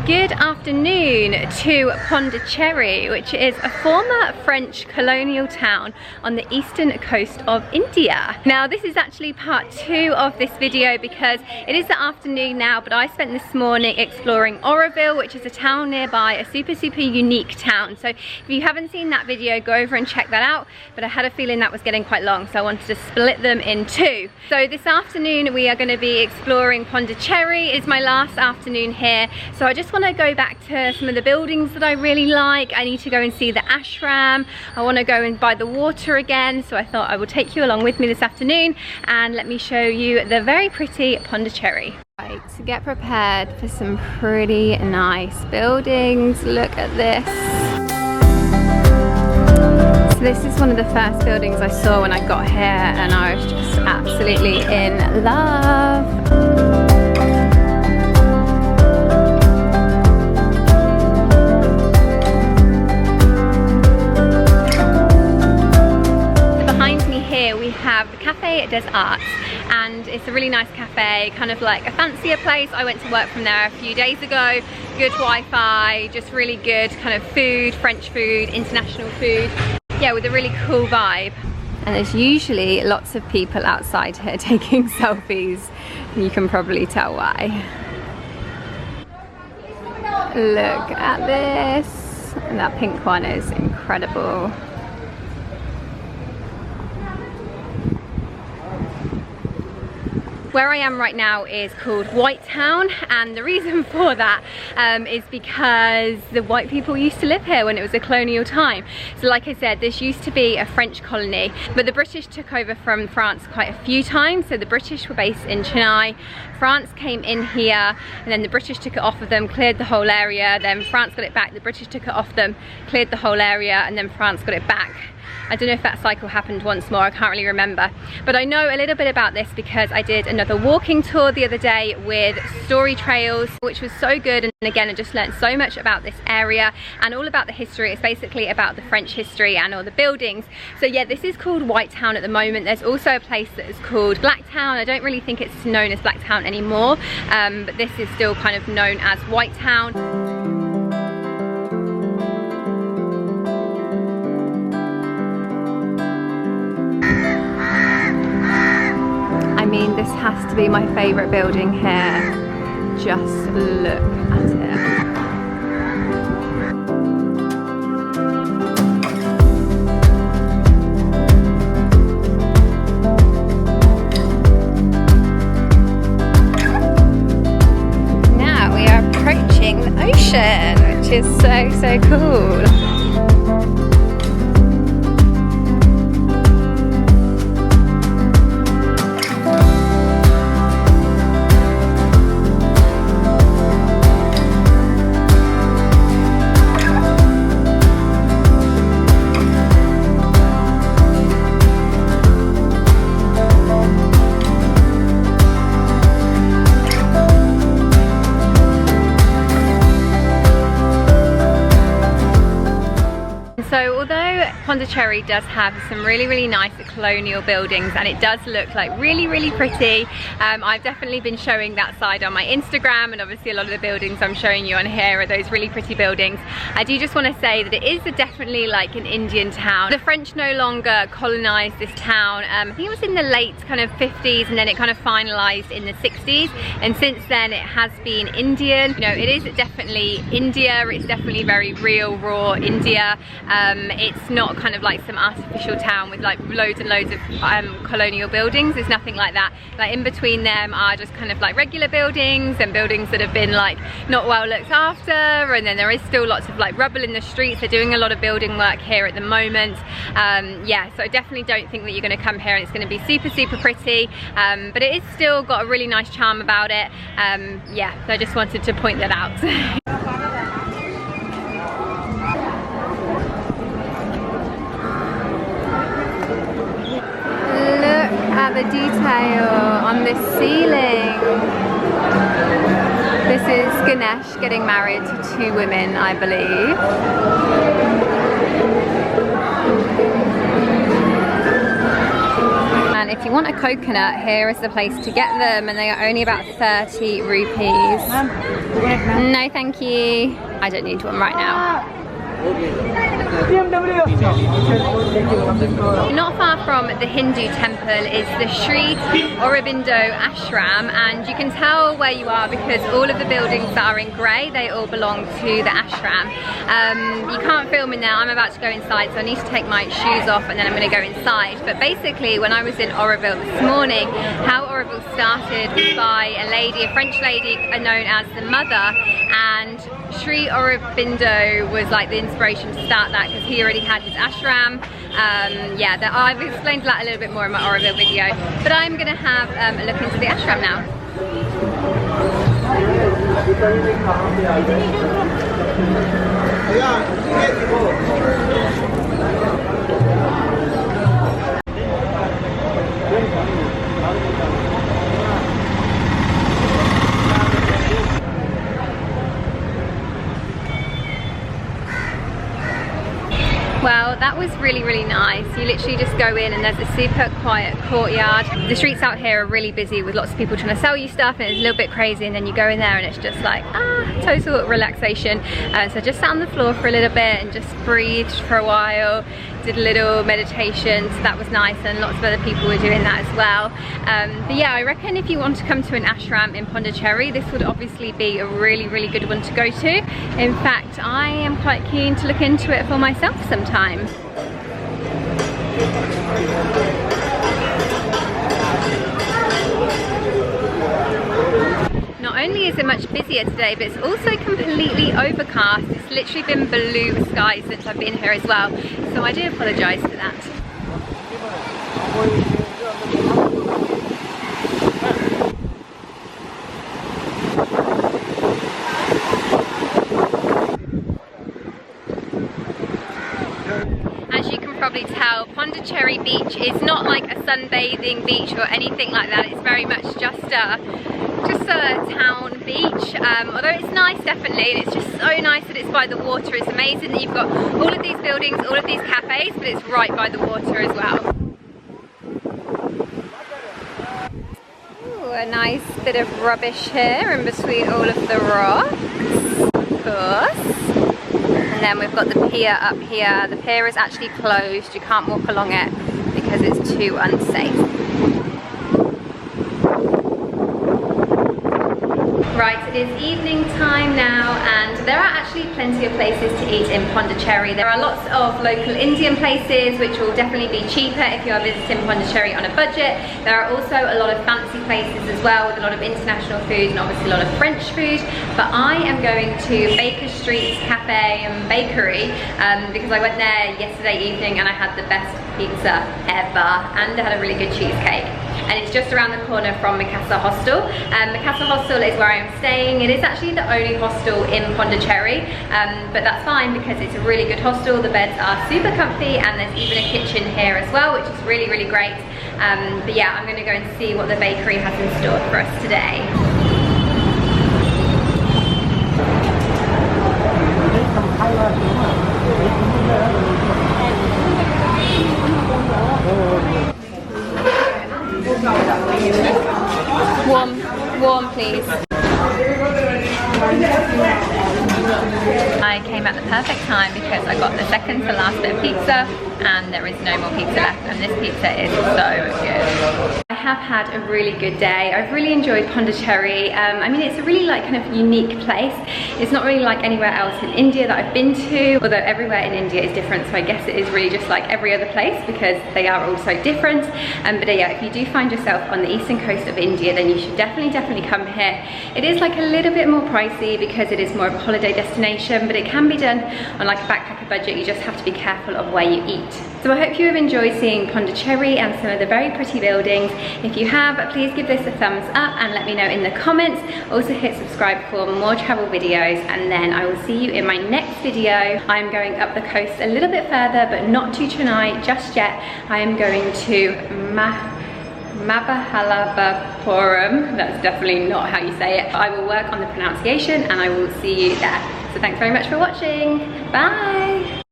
Good afternoon to Pondicherry, which is a former French colonial town on the eastern coast of India. Now this is actually part 2 of this video because it is the afternoon now, but I spent this morning exploring Oroville, which is a town nearby, a super unique town. So if you haven't seen that video, go over and check that out, but I had a feeling that was getting quite long, so I wanted to split them in 2. So this afternoon we are going to be exploring Pondicherry. It's my last afternoon here, so I just want to go back to some of the buildings that I really like. I need to go and see the ashram. I want to go and by the water again, so I thought I will take you along with me this afternoon and let me show you the very pretty Pondicherry. Right, so get prepared for some pretty nice buildings. Look at this. So this is one of the first buildings I saw when I got here and I was just absolutely in love. Here we have the Café des Arts, and it's a really nice cafe, kind of like a fancier place. I went to work from there a few days ago. Good Wi-Fi, just really good kind of food, French food, international food. Yeah, with a really cool vibe. And there's usually lots of people outside here taking selfies, and you can probably tell why. Look at this, and that pink one is incredible. Where I am right now is called White Town, and the reason for that is because the white people used to live here when it was a colonial time. So like I said, this used to be a French colony, but the British took over from France quite a few times. So the British were based in Chennai, France came in here, and then the British took it off of them, cleared the whole area, then France got it back, the British took it off them, cleared the whole area, and then France got it back. I don't know if that cycle happened once more, I can't really remember. But I know a little bit about this because I did another walking tour the other day with Story Trails, which was so good. And again, I just learned so much about this area and all about the history. It's basically about the French history and all the buildings. So yeah, this is called White Town at the moment. There's also a place that is called Black Town. I don't really think it's known as Black Town anymore, but this is still kind of known as White Town. I mean, this has to be my favourite building here. Just look at it. Now we are approaching the ocean, which is so cool. So although Pondicherry does have some really nice colonial buildings and it does look like really pretty, I've definitely been showing that side on my Instagram, and obviously a lot of the buildings I'm showing you on here are those really pretty buildings. I do just want to say that it is definitely like an Indian town. The French no longer colonized this town. I think it was in the late kind of 50s, and then it kind of finalized in the 60s, and since then it has been Indian. You know, it is definitely India. It's definitely very real, raw India. It's not kind of like some artificial town with like loads and loads of colonial buildings. There's nothing like that. Like in between them are just kind of like regular buildings and buildings that have been like not well looked after, and then there is still lots of like rubble in the streets. They're doing a lot of building work here at the moment. Yeah, so I definitely don't think that you're going to come here and it's going to be super pretty, but it is still got a really nice charm about it. Yeah, so I just wanted to point that out. At the detail on this ceiling. This is Ganesh getting married to 2 women, I believe. And if you want a coconut, here is the place to get them, and they are only about 30 rupees. No, thank you. I don't need one right now. Not far from the Hindu temple is the Sri Aurobindo Ashram, and you can tell where you are because all of the buildings that are in grey, they all belong to the ashram. You can't film me now, I'm about to go inside, so I need to take my shoes off and then I'm going to go inside. But basically, when I was in Auroville this morning, how Auroville started was by a lady, a French lady known as the Mother, and Sri Aurobindo was like the inspiration to start that because he already had his ashram. Yeah, I've explained that a little bit more in my Auroville video, but I'm going to have a look into the ashram now. Well, that was really nice. You literally just go in and there's a super quiet courtyard. The streets out here are really busy with lots of people trying to sell you stuff, and it's a little bit crazy, and then you go in there and it's just like, total relaxation. So just sat on the floor for a little bit and just breathed for a while, did a little meditation, so that was nice, and lots of other people were doing that as well. But yeah, I reckon if you want to come to an ashram in Pondicherry, this would obviously be a really good one to go to. In fact, I am quite keen to look into it for myself sometime. Not only is it much busier today, but it's also completely overcast. It's literally been blue skies since I've been here as well, so I do apologise for that. As you can probably tell, Pondicherry Beach is not like a sunbathing beach or anything like that. It's very much just a town beach, although it's nice definitely, and it's just so nice that it's by the water. It's amazing that you've got all of these buildings, all of these cafes, but it's right by the water as well. Ooh, a nice bit of rubbish here in between all of the rocks, of course. And then we've got the pier up here. The pier is actually closed, you can't walk along it because it's too unsafe. Right, it is evening time now, and there are actually plenty of places to eat in Pondicherry. There are lots of local Indian places which will definitely be cheaper if you are visiting Pondicherry on a budget. There are also a lot of fancy places as well with a lot of international food and obviously a lot of French food. But I am going to Baker Street's Cafe and Bakery because I went there yesterday evening and I had the best pizza ever, and I had a really good cheesecake. And it's just around the corner from Micasa Hostel. Micasa Hostel is where I'm staying. It is actually the only hostel in Pondicherry, but that's fine because it's a really good hostel. The beds are super comfy, and there's even a kitchen here as well, which is really great. But yeah, I'm gonna go and see what the bakery has in store for us today. Warm please. I came at the perfect time because I got the second to last bit of pizza and there is no more pizza left, and this pizza is so good. I have had a really good day. I've really enjoyed Pondicherry. I mean, it's a really like kind of unique place. It's not really like anywhere else in India that I've been to, although everywhere in India is different, so I guess it is really just like every other place because they are all so different. But yeah, if you do find yourself on the eastern coast of India, then you should definitely come here. It is like a little bit more pricey because it is more of a holiday destination, but it can be done on like a backpacker budget. You just have to be careful of where you eat. So I hope you have enjoyed seeing Pondicherry and some of the very pretty buildings. If you have, please give this a thumbs up and let me know in the comments. Also hit subscribe for more travel videos, and then I will see you in my next video. I'm going up the coast a little bit further, but not to Chennai just yet. I am going to Mahabalipuram. That's definitely not how you say it. I will work on the pronunciation and I will see you there. So thanks very much for watching. Bye.